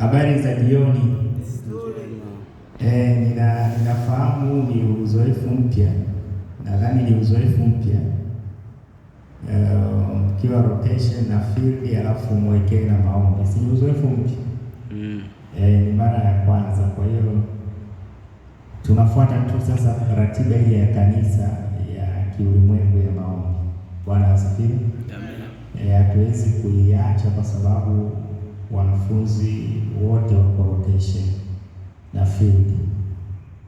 Habari za jioni. Ninafahamu ni uzoefu mpya, nadhani ni uzoefu mpya kiwa rotation na field alafu mwekee na maombi, si uzoefu mpya? Ni mara ya kwanza, kwa hiyo tunafuata tu sasa ratiba ile ya kanisa ya kiulimwengu ya maombi. Bwana asifiwe. Hatuwezi kuiacha kwa sababu wanafunzi wote wako rotation na field,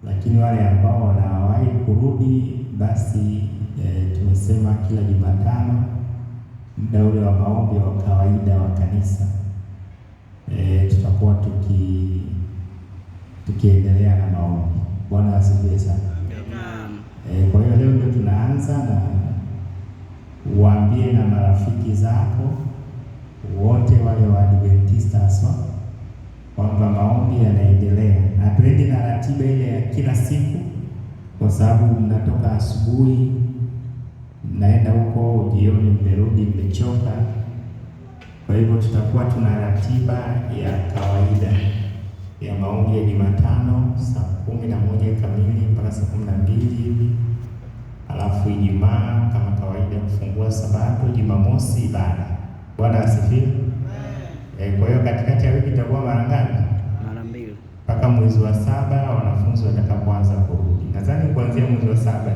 lakini wale ambao wanawahi kurudi basi tumesema kila Jumatano muda ule wa maombi wa kawaida wa kanisa tutakuwa tukiendelea na maombi. Bwana asifiwe sana. Kwa hiyo leo ndio tunaanza, na uambie na marafiki zako wote wale wa Adventista hasa kwamba maombi yanaendelea. Hatuendi na ratiba ile ya kila siku, kwa sababu mnatoka asubuhi mnaenda huko, jioni mmerudi mmechoka. Kwa hivyo tutakuwa tuna ratiba ya kawaida ya maombi ya Jumatano saa 11 kamili mpaka saa 12 hivi, alafu Ijumaa kama kawaida kufungua Sabato, Jumamosi ibada. Bwana asifiwe. Kwa hiyo katikati ya wiki itakuwa mara ngapi? Mara 2 mpaka mwezi wa 7 wanafunzi watakapoanza kurudi. Nadhani kuanzia mwezi wa 7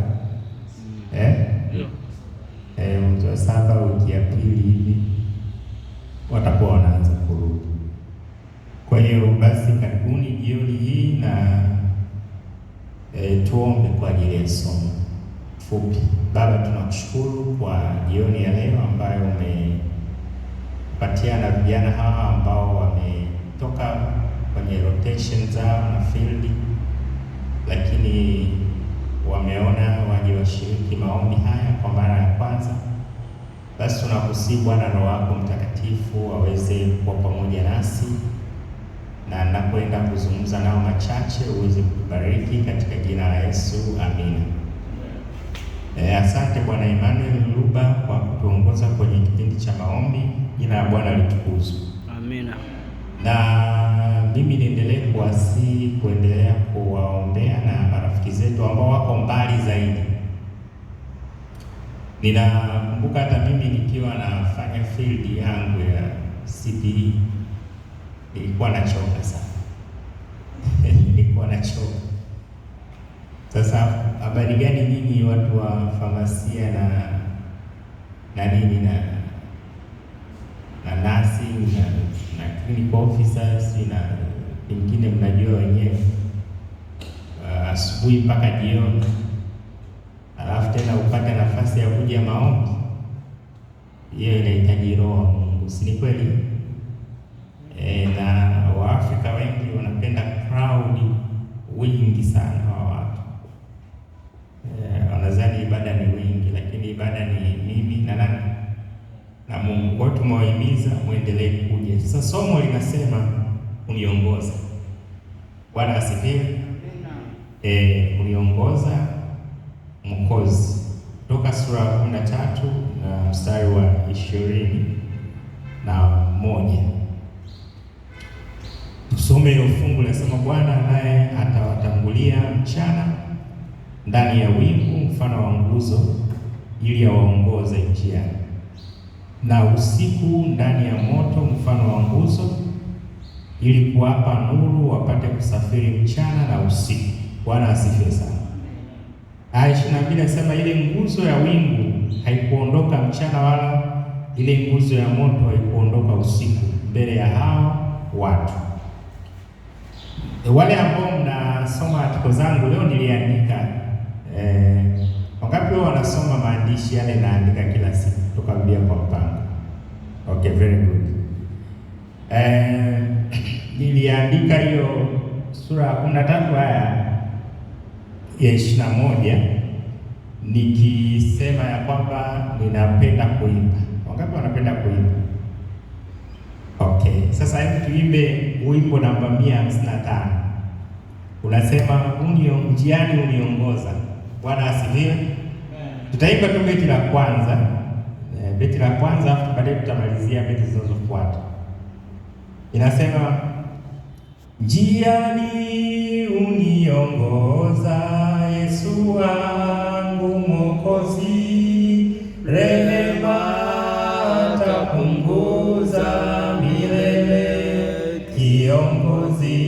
mwezi wa 7 wiki ya pili hivi watakuwa wanaanza kurudi. Kwa hiyo basi karibuni jioni hii, na tuombe kwa ajili ya somo fupi. Baba, tunakushukuru kwa jioni ya leo ambayo umepatia na vijana hawa ambao wametoka kwenye rotation zao na field, lakini wameona waje washiriki maombi haya kwa mara ya kwanza. Basi tunakusihi Bwana, Roho wako Mtakatifu aweze kuwa pamoja nasi, na napoenda kuzungumza nao machache uweze kubariki katika jina la Yesu, amina. Asante Bwana Emmanuel Luba kwa kutuongoza kwenye kipindi cha maombi. Jina la Bwana litukuzwe. Amina. Na mimi niendelee kuwasihi kuendelea kuwaombea na marafiki zetu ambao wako mbali zaidi. Ninakumbuka hata mimi nikiwa nafanya field yangu ya CPE nilikuwa nachoka sana. Nilikuwa nachoka. Sasa habari gani nyinyi watu wa famasia na nini na nursing na clinical officers na wengine mnajua wenyewe, asubuhi mpaka jioni, alafu tena upate nafasi ya kuja maombi. Hiyo inahitaji roho wa Mungu, si ni kweli? Na Waafrika wengi wanapenda crowd, wingi sana wa watu. Wanadhani ibada ni wingi, lakini ibada ni mimi na nani? Na Mungu. Kwa hiyo tumewahimiza muendelee kuja. Sasa somo linasema uniongoza. Bwana asifiwe. Uniongoza Mwokozi, kutoka sura ya 13 na mstari wa 21. Tusome hilo fungu. Linasema, Bwana naye atawatangulia mchana ndani ya wingu mfano wa nguzo, ili awaongoze njiani, na usiku ndani ya moto mfano wa nguzo, ili kuwapa nuru wapate kusafiri mchana na usiku. Bwana asifiwe sana. Aya 22 nasema, ile nguzo ya wingu haikuondoka mchana, wala ile nguzo ya moto haikuondoka usiku mbele ya hao watu. Wale ambao mnasoma article zangu leo niliandika, wangapi wao wanasoma maandishi yale naandika kila siku kutoka Biblia kwa mpango? Okay, very good. Niliandika hiyo sura ya 13 aya ya 21 nikisema ya kwamba ninapenda kuimba. Wangapi wanapenda kuimba? Okay, sasa hebu tuimbe wimbo namba 155. Unasema, njiani uniongoza. Bwana asifiwe. Tutaimba tu beti la kwanza, afu baadaye tutamalizia beti zinazofuata. Inasema, Njiani uniongoza, Yesu wangu Mwokozi, rehema tapunguza milele, kiongozi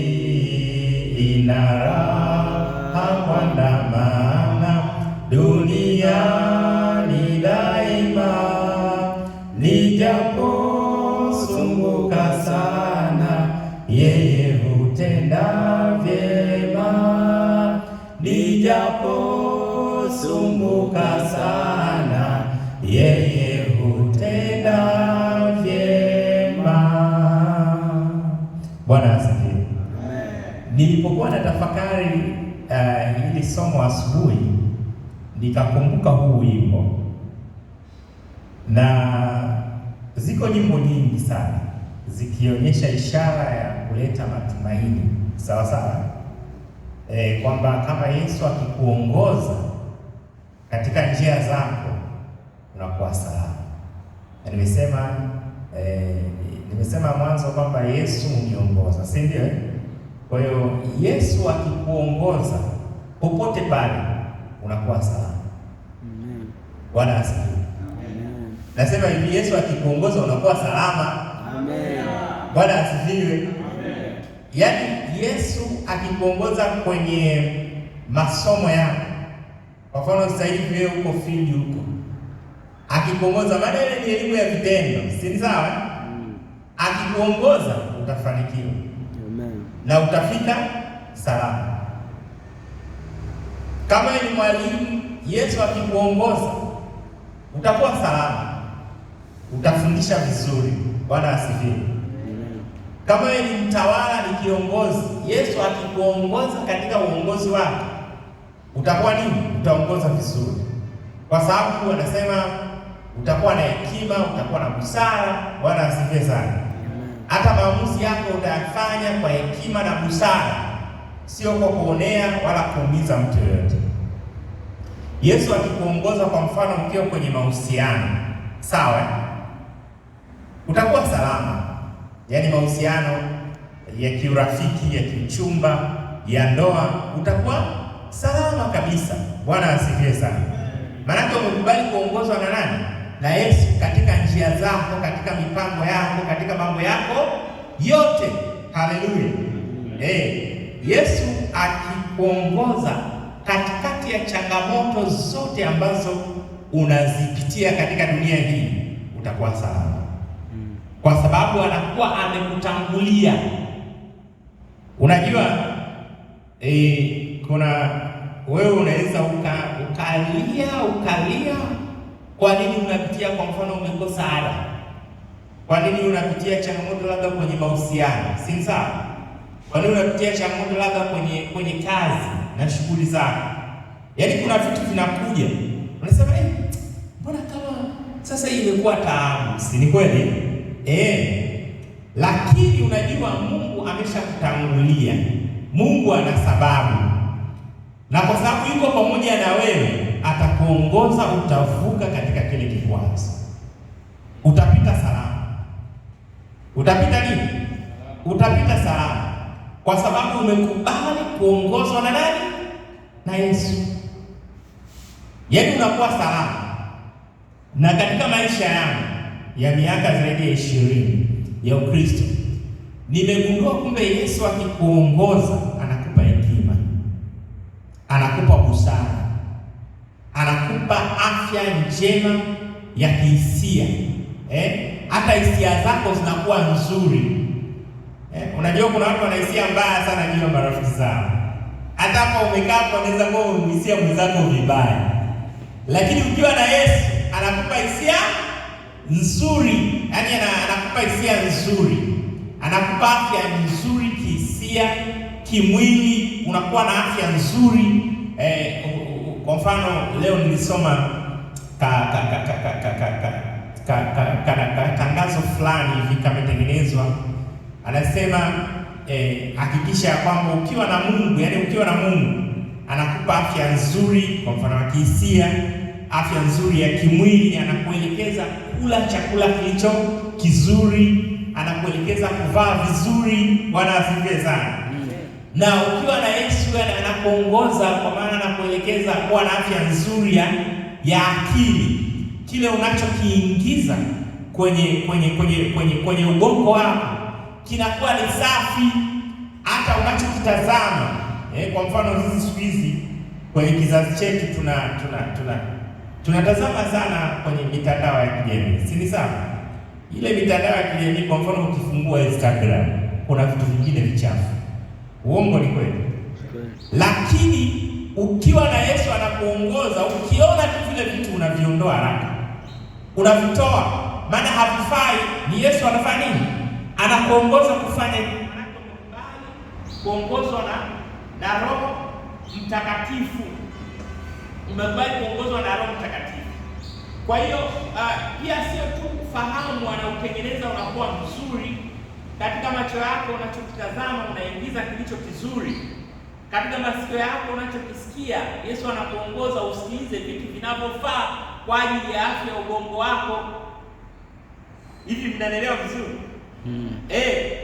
ina raha kuandamana duniani daima, nijaposumbuka sana, yeye hutenda vyema. Nijaposumbuka sana, yeye hutenda vyema. Bwana asifiwe. Nilipokuwa na tafakari hili somo asubuhi, nikakumbuka huu wimbo, na ziko nyimbo nyingi sana zikionyesha ishara ya kuleta matumaini, sawa sawa, kwamba kama Yesu akikuongoza katika njia zako unakuwa salama. Na nimesema mwanzo kwamba Yesu uniongoza, si ndio? Kwa hiyo Yesu akikuongoza popote pale unakuwa salama. Amen. Bwana asifiwe. Amen. Nasema hivi, Yesu akikuongoza unakuwa salama. Amen. Bwana asifiwe. Amen. Yaani Yesu akikuongoza kwenye masomo yako, kwa mfano sasa hivi wewe uko field huko, akikuongoza, maana ile ni elimu ya vitendo, si sawa? Akikuongoza utafanikiwa. Amen. Na utafika salama. Kama ni mwalimu, Yesu akikuongoza utakuwa salama, utafundisha vizuri. Bwana asifiwe. Kama wewe ni mtawala, ni kiongozi, Yesu akikuongoza katika uongozi wako utakuwa nini? Utaongoza vizuri, kwa sababu anasema utakuwa na hekima, utakuwa na busara. Bwana asifiwe sana. Hata maamuzi yako utayafanya kwa hekima na busara, sio kwa kuonea wala kuumiza mtu yoyote. Yesu akikuongoza, kwa mfano mkiwa kwenye mahusiano, sawa, utakuwa salama. Yaani mahusiano ya kiurafiki, ya kiuchumba, ya ndoa, utakuwa salama kabisa. Bwana asifiwe sana. Maana umekubali kuongozwa na nani? Na Yesu, katika njia zako, katika mipango yako, katika mambo yako yote. Haleluya. Yesu akikuongoza katikati ya changamoto zote ambazo unazipitia katika dunia hii, utakuwa salama, kwa sababu anakuwa amekutangulia. Unajua kuna wewe unaweza ukalia kwa nini unapitia, kwa mfano umekosa ada, kwa nini unapitia changamoto labda kwenye mahusiano, si sawa? Kwa nini unapitia changamoto labda kwenye kazi na shughuli zako? Yaani kuna vitu vinakuja, unasema mbona kama sasa hii imekuwa taabu, si ni kweli? Lakini unajua Mungu ameshakutangulia. Mungu ana sababu, na kwa sababu yuko pamoja na wewe, atakuongoza, utavuka katika kile kikwazo, utapita salama. Utapita nini? Utapita salama, kwa sababu umekubali kuongozwa na nani? Na Yesu. Yaani unakuwa salama. Na katika maisha yangu ya miaka zaidi ya 20 ya Ukristo, nimegundua kumbe Yesu akikuongoza anakupa hekima, anakupa busara, anakupa afya njema ya kihisia. Hata hisia zako zinakuwa nzuri. Unajua kuna watu wana hisia mbaya sana juu ya marafiki zao. Hata kama umekaa kwa meza kwa hisia mwenzako vibaya, lakini ukiwa na Yesu anakupa hisia nzuri. Yaani anakupa hisia nzuri, anakupa afya nzuri kihisia, kimwili, unakuwa na afya nzuri. Kwa mfano leo nilisoma tangazo fulani hivi kametengenezwa, anasema hakikisha ya kwamba ukiwa na Mungu, yaani ukiwa na Mungu anakupa afya nzuri, kwa mfano wa kihisia, afya nzuri ya kimwili, anakuelekeza kula chakula kilicho kizuri, anakuelekeza kuvaa vizuri. Bwana asifiwe sana. Na ukiwa na Yesu anakuongoza, kwa maana anakuelekeza kuwa na afya nzuri ya akili. Kile unachokiingiza kwenye ubongo wako kinakuwa ni safi, hata unachokitazama. Kwa mfano sisi siku hizi kwenye kizazi chetu tunatazama sana kwenye mitandao ya kijamii, si ni sawa? Ile mitandao ya kijamii, kwa mfano ukifungua Instagram, kuna vitu vingine vichafu. Uongo ni kweli? Lakini ukiwa na Yesu anakuongoza, ukiona tu vile vitu unaviondoa haraka, unavitoa, maana havifai. Ni Yesu anafanya nini? Anakuongoza kufanya nini? Kuongozwa na Roho Mtakatifu. Umekubali kuongozwa na Roho Mtakatifu. Kwa hiyo pia sio tu fahamu anautengeneza unakuwa mzuri katika macho yako, unachokitazama unaingiza kilicho kizuri. Katika masikio yako unachokisikia, Yesu anakuongoza usikilize vitu vinavyofaa kwa ajili ya afya ya ubongo wako. Hivi mnaelewa vizuri?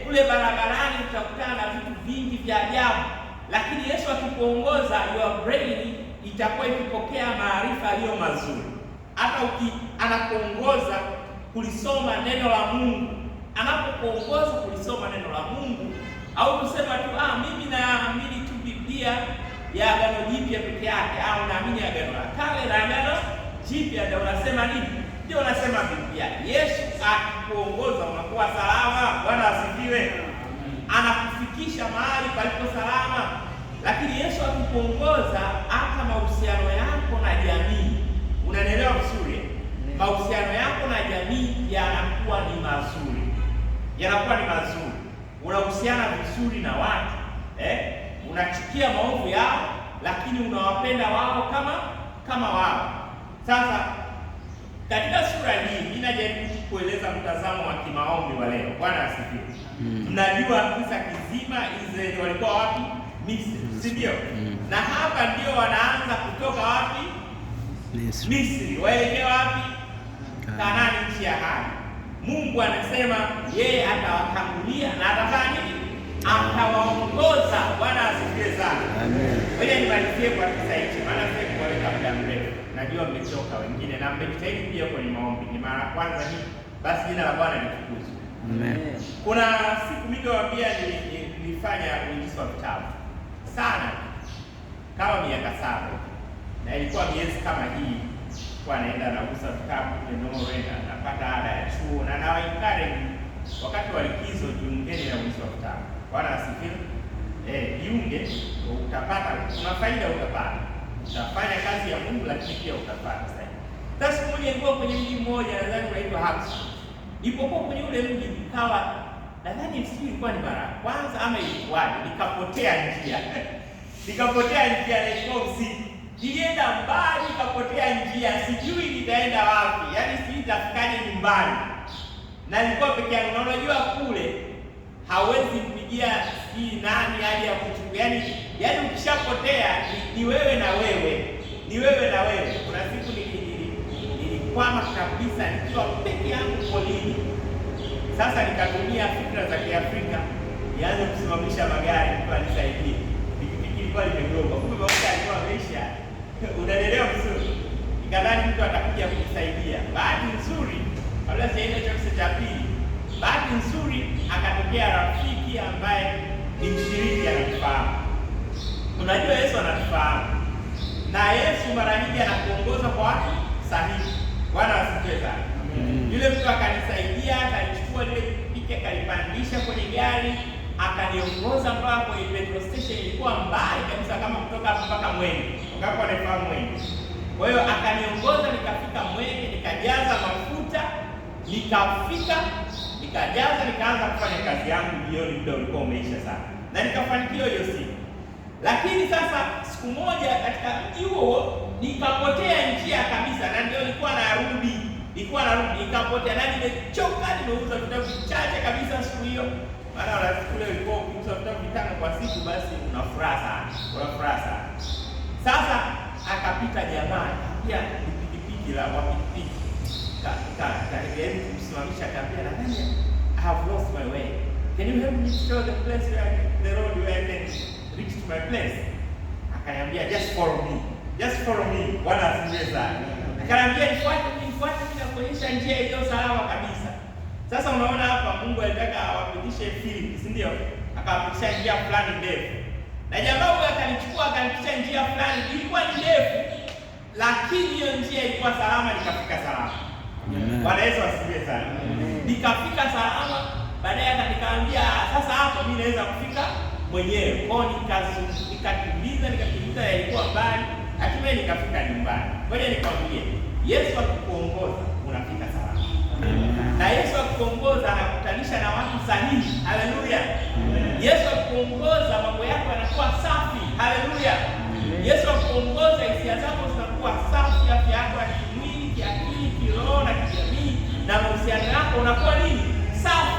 Kule barabarani utakutana na vitu vingi vya ajabu, lakini Yesu akikuongoza, your brain itakuwa ikipokea maarifa yaliyo mazuri. Hata anakuongoza kulisoma neno la Mungu, anapokuongoza kulisoma neno la Mungu, au kusema tu mimi naamini tu Biblia ya Agano Jipya peke yake, au naamini Agano la Kale na Agano Jipya, ndio unasema nini? Ndio unasema Biblia. Yesu akikuongoza unakuwa salama. Bwana asifiwe. Anakufikisha mahali palipo salama. Lakini Yesu akikuongoza, hata mahusiano yako na jamii, unanielewa vizuri? Mahusiano yako na jamii yanakuwa ni mazuri. Yanakuwa ni mazuri. Unahusiana vizuri na watu. Unachukia maovu yao, lakini unawapenda wao kama wao. Sasa katika sura hii ninajaribu kueleza mtazamo wa kimaombi wa leo. Bwana asifiwe. Mnajua kisa kizima Israeli walikuwa wapi? Misri, si ndio? Na hapa ndio wanaanza kutoka wapi? Misri. Waelekea wapi? Kanaani, nchi ya ahadi. Mungu anasema yeye atawatangulia na atafanya nini? Atawaongoza. Bwana asifiwe sana. Amen. Wewe nimalizie kwa kisa hichi, maana sasa kuweka muda mrefu. Najua mmechoka wengine na mmejitahidi pia kwenye maombi. Ni mara kwanza hii, basi jina la Bwana litukuzwe. Amen. Kuna siku mingi waambia nilifanya uingizi wa vitabu sana kama miaka 7, na ilikuwa miezi kama hii kwa naenda na kuuza vitabu kule Norway, na napata ada ya chuo, na encourage wakati wa likizo, jiungeni na uingizi wa vitabu. Bwana asifiwe. Jiunge, utapata, kuna faida utapata. Utafanya kazi ya Mungu, lakini pia utapata zaidi. Sasa siku moja nilikuwa kwenye mji mmoja, nadhani unaitwa Hudson. Nilipokuwa kwenye ule mji, nikawa nadhani sijui ilikuwa ni mara kwanza ama ilikuwaje, nikapotea njia. Nikapotea njia, na ilikuwa usiku. Nilienda mbali, nikapotea njia, sijui nitaenda wapi. Yaani sijui nitafikaje nyumbani. Na nilikuwa peke yangu, na unajua kule hawezi kupigia nani aje akuchukue. Yaani ukishapotea ni wewe na wewe. Ni wewe na wewe. Kuna siku nilikwama kabisa nikiwa peke yangu polini. Sasa nikatumia fikra za Kiafrika, nianze kusimamisha magari, mtu anisaidie. Pikipiki ilikuwa limegonga. Kumbe mafuta alikuwa ameisha. Unaelewa vizuri? Nikadhani mtu atakuja kunisaidia. Bahati nzuri, kabla sijaenda chokesha cha pili, bahati nzuri akatokea rafiki ambaye ni mshiriki, ananifahamu. Unajua Yesu anatufahamu. Na Yesu mara nyingi anakuongoza kwa watu sahihi. Bwana asifiwe sana. Yule mtu akanisaidia, akanichukua ile pikipiki, akanipandisha kwenye gari, akaniongoza mpaka kwenye petrol station. Ilikuwa mbali kabisa, kama kutoka mpaka Mwenge. Ungapo anafahamu Mwenge. Kwa hiyo akaniongoza, nikafika Mwenge, nikajaza mafuta, nikafika, nikajaza, nikaanza kufanya kazi yangu. Jioni muda ulikuwa umeisha sana, na nikafanikiwa hiyo siku. Lakini sasa siku moja katika mji huo nikapotea njia kabisa, na ndio nilikuwa narudi, nikapotea, na nimechoka, nimeuza vitabu vichache kabisa siku hiyo. Maana wala siku ile ilikuwa ukiuza vitabu 5 kwa siku, basi una furaha sana. Sasa akapita jamaa, pia pikipiki la pikipiki, karibu kumsimamisha, akaambia, nadhani I have lost my way. Can you help me show the place where the road where I my place? Akaniambia just follow me. Just follow me. Bwana asifiwe sana. Akaniambia nifuate mimi na kuonyesha njia iliyo salama kabisa. Sasa unaona hapa Mungu alitaka awapitishe Philip, si ndio? Akawapitisha njia fulani ndefu. Na jamaa huyo akanichukua akanipitisha njia fulani ilikuwa ni ndefu, lakini hiyo njia ilikuwa salama, nikafika salama. Bwana Yesu asifiwe sana. Nikafika salama, baadaye akaniambia sasa hapo mimi naweza kufika mwenyewe. Kwa nikakimbiza ilikuwa mbali, hatimaye nikafika nyumbani. Ngoja nikwambie, Yesu akikuongoza unafika salama. Na Yesu akikuongoza anakutanisha na watu sahihi. Haleluya. Yesu akikuongoza mambo yako yanakuwa safi. Haleluya. Yesu akikuongoza hisia zako zinakuwa safi, afya yako ya kimwili, kiakili, kiroho na kijamii, na mahusiano yako unakuwa nini? Safi.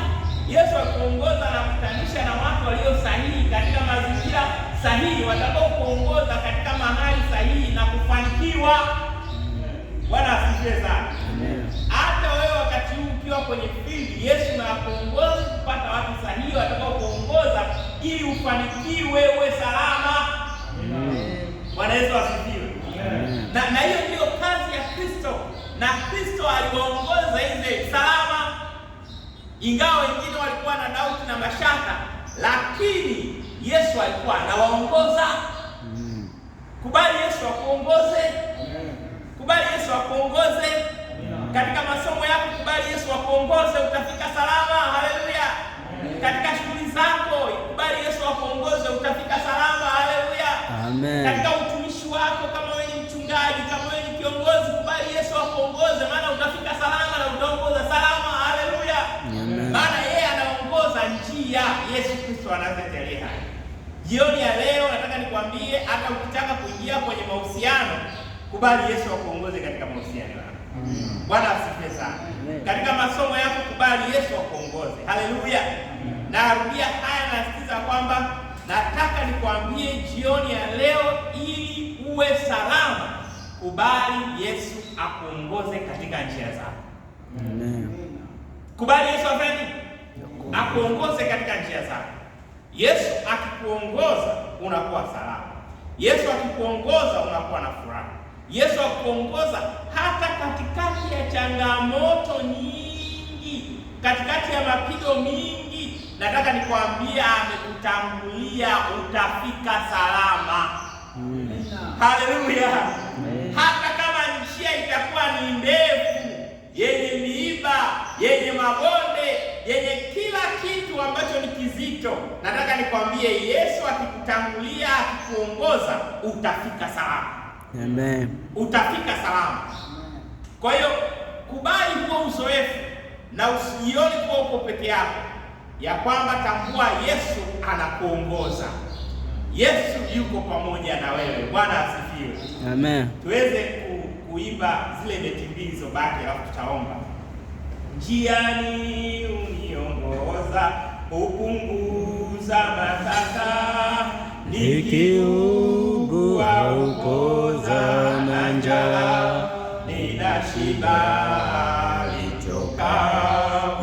Yesu akikuongoza anakutanisha na watu walio sahihi katika mazingira sahihi, watakao kuongoza katika mahali sahihi na kufanikiwa. Bwana asifiwe sana. Hata wewe wakati huu ukiwa kwenye field, Yesu anakuongoza kupata watu sahihi watakao kuongoza ili ufanikiwe, uwe salama. Bwana Yesu asifiwe. Na hiyo ndio kazi ya Kristo. Na Kristo aliwaongoza ile salama. Ingawa wengine walikuwa na doubt na mashaka, lakini Yesu alikuwa anawaongoza. Kubali Yesu akuongoze. Kubali Yesu akuongoze. Katika masomo yako kubali Yesu akuongoze, utafika salama. Haleluya. Katika shughuli zako kubali Yesu akuongoze, utafika salama. Haleluya. Amen. Katika utumishi wako, kama wewe ni mchungaji, kama wewe ni kiongozi, kubali Yesu akuongoze, maana utafika salama na utaongoza salama. Haleluya. Maana yeye anaongoza njia. Yesu Kristo anazetelea. Jioni ya leo nataka nikwambie, hata ukitaka kuingia kwenye mahusiano, kubali Yesu akuongoze katika mahusiano yako. Bwana asifiwe sana. Katika masomo yako kubali Yesu akuongoze. Haleluya. Narudia haya, nasisitiza kwamba nataka nikwambie jioni ya leo, ili uwe salama, kubali Yesu akuongoze katika njia zako. Amen. Kubali Yesu afanye akuongoze katika njia zako. Yesu akikuongoza unakuwa salama. Yesu akikuongoza unakuwa na furaha. Yesu akuongoza hata katikati ya changamoto nyingi, katikati ya mapigo mingi, nataka nikwambia amekutangulia, utafika salama. Haleluya. Hata kama njia itakuwa ni ndefu, yenye miiba, yenye mabonde, yenye kila kitu ambacho ni kizito, nataka nikwambie Yesu akikutangulia, akikuongoza, utafika salama. Amen. Utafika salama. Kwa hiyo kubali huo uzoefu na usijione kuwa uko peke yako, ya kwamba tambua Yesu anakuongoza. Yesu yuko pamoja na wewe. Bwana asifiwe. Amen. Tuweze kuimba zile beti mbili zilizobaki, alafu tutaomba. Njiani uniongoza, upunguza matata, nikiugua upoza na njaa, ninashiba alichoka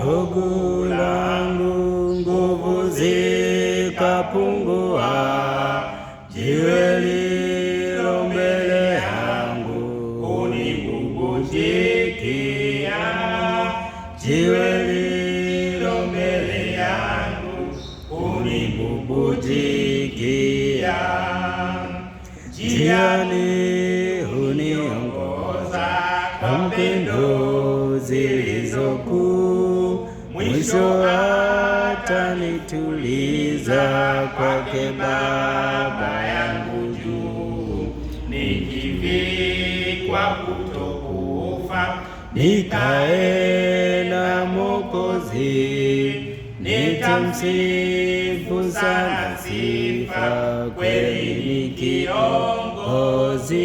gugu langu, nguvu zikapungua, jiwe lilo mbele yangu unibubutikia, jiwe lilo mbele yangu unibubutikia, njiani huniongoza kwa pendo zilizokuu, mwisho atanituliza kwake Baba yangu juu, nikivikwa kutokufa, nikae na Mwokozi, nitamsifu sana sifa, kweli ni kiongozi,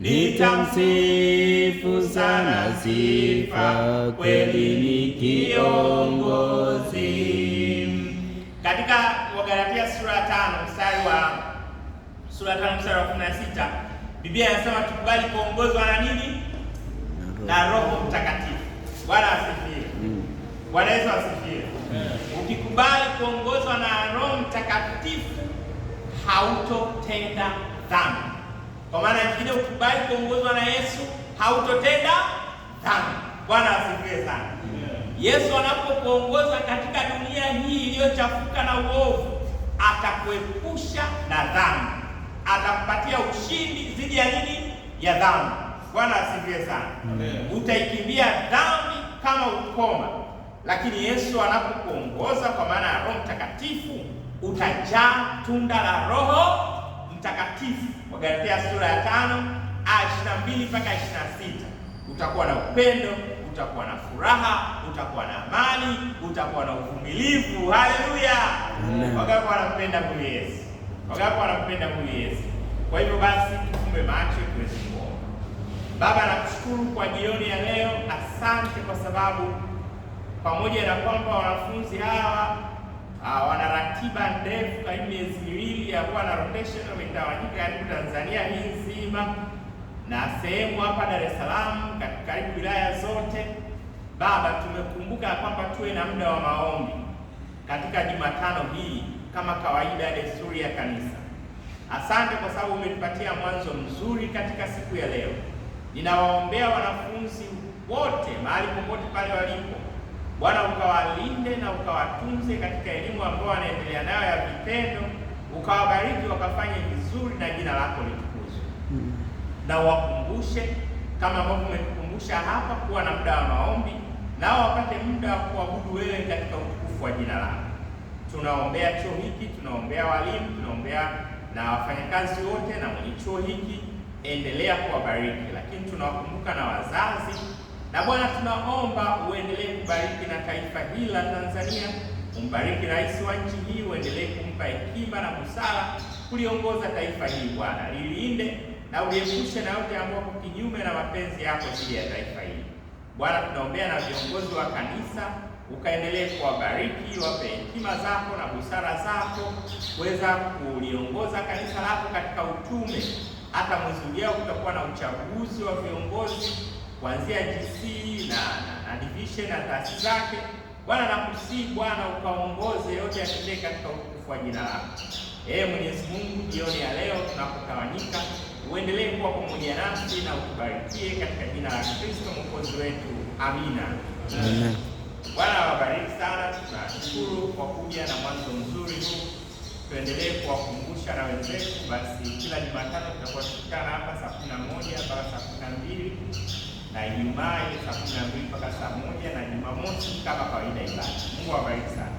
nitamsifu sana sifa, kweli ni kiongozi. Katika Wagalatia sura 5 mstari wa 16, Biblia inasema tukubali kuongozwa na nini? Na Roho Mtakatifu. Bwana asifiwe. Bwana Yesu asifiwe. Ukikubali kuongozwa na Roho Mtakatifu, hautotenda dhambi. Kwa maana nyingine, ukubali kuongozwa na Yesu, hautotenda dhambi. Bwana asifiwe sana. Yesu anapokuongoza katika dunia hii iliyochafuka na uovu, atakuepusha na dhambi, atakupatia ushindi dhidi ya nini? Ya dhambi. Bwana asifiwe sana. Utaikimbia dhambi kama ukoma, lakini Yesu anapokuongoza kwa maana ya Roho Mtakatifu, utajaa tunda la Roho Mtakatifu. Wagalatia sura ya 5 aya 22 mpaka 26. Utakuwa na upendo, utakuwa na furaha, utakuwa na amani, utakuwa na uvumilivu. Haleluya! Wangapi wanampenda huyu Yesu? Wangapi wanampenda huyu Yesu? Kwa hivyo basi, tufumbe macho tuweze kuomba. Baba, nakushukuru kwa jioni ya leo. Asante kwa sababu pamoja na kwamba wanafunzi hawa wana ratiba ndefu, karibu miezi miwili ya kuwa na rotation, wametawanyika karibu Tanzania hii nzima na sehemu hapa Dar es Salaam, karibu wilaya zote. Baba, tumekumbuka kwamba tuwe na muda wa maombi katika Jumatano hii kama kawaida, desturi ya kanisa. Asante kwa sababu umetupatia mwanzo mzuri katika siku ya leo. Ninawaombea wanafunzi wote mahali popote pale walipo, Bwana ukawalinde na ukawatunze katika elimu ambayo wanaendelea nayo ya vitendo, ukawabariki wakafanye vizuri na jina lako litukuzwe. Na wakumbushe kama ambavyo umetukumbusha hapa kuwa na muda wa maombi, nao wapate muda wa kuabudu wewe katika utukufu wa jina lako. Tunaombea chuo hiki, tunaombea walimu, tunaombea na wafanyakazi wote na mwenye chuo hiki, endelea kuwabariki. Lakini tunawakumbuka na wazazi, na Bwana tunaomba uendelee kubariki na taifa hili la Tanzania, umbariki rais wa nchi hii, uendelee kumpa hekima na busara kuliongoza taifa hili. Bwana lilinde na uliepushe na yote ambayo kinyume na mapenzi yako dhidi ya taifa hili. Bwana tunaombea na viongozi wa kanisa, ukaendelee kuwabariki, wape hekima zako na busara zako kuweza kuliongoza kanisa lako katika utume. Hata mwezi ujao kutakuwa na uchaguzi wa viongozi kuanzia GC na division na taasisi zake. Bwana nakusihi Bwana ukaongoze yote yatendee katika utukufu wa jina lako. Mwenyezi Mungu, jioni ya leo tunapotawanyika, uendelee kuwa pamoja nasi na utubarikie katika jina la Kristo Mwokozi wetu. Amina. Amen. Bwana wabariki sana. Tunashukuru kwa kuja na mwanzo mzuri huu. Tuendelee kuwakumbusha na wenzetu, basi kila Jumatano tutakuwa tukutana hapa saa 11 mpaka saa 12, na Ijumaa ile saa 12 mpaka saa 1, na Jumamosi kama kawaida ibada. Mungu awabariki sana.